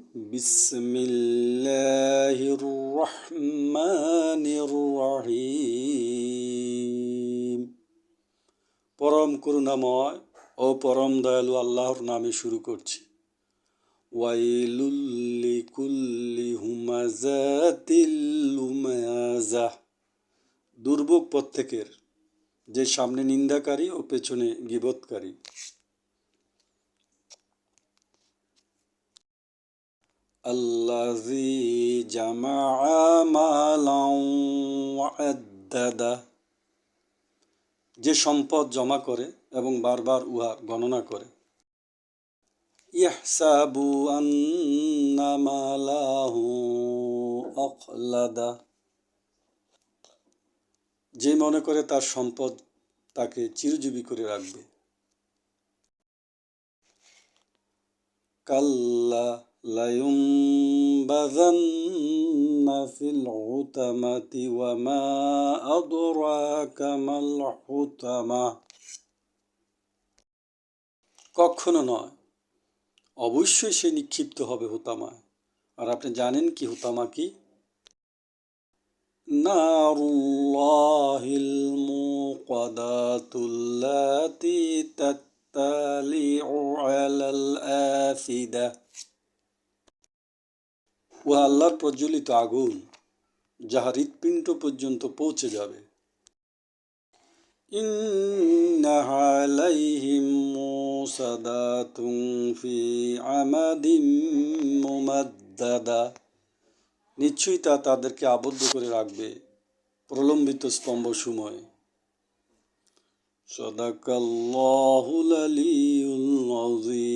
বিসমিল্লাহির রহমানির রহিম। পরম করুণাময় ও পরম দয়ালু আল্লাহর নামে শুরু করছি। ওয়াইলুল লিকুল্লি হুমাযাতিল লুমাযাহ। দুর্ভোগ প্রত্যেকের, যে সামনে নিন্দাকারী ও পেছনে গীবতকারী। আল্লাযী জামাআ মালান ওয়া আদ্দাদা। যে সম্পদ জমা করে এবং বারবার উহা গণনা করে। ইয়াহসাবু আন্না মালাহু আখলাদা। যে মনে করে তার সম্পদ তাকে চিরজীবী করে রাখবে। কাল্লা লায়ুনবাযান্না ফিল হুতামাতি ওয়া মা আদরাকা মাল হুতামা। কখনো নয়, অবশ্যই সে নিক্ষিপ্ত হবে হুতামায়। আর আপনি জানেন কি হুতামা কি? নারুল্লাহিল মুকাদাতুল্লাতী তাত্তালিউ আলাল আফিদা। উহা আল্লাহর প্রজ্বলিত আগুন, যাহা হৃৎপিণ্ড পর্যন্ত পৌঁছে যাবে। ইন্নাহা আলাইহিম মুসাদাতুন ফি আমাদিম মুমাদ্দাদা। নিশ্চয়ই তা তাদেরকে আবদ্ধ করে রাখবে প্রলম্বিত স্তম্ভসমূহে। সাদাকাল্লাহুল আলিয়্যুল আযীম।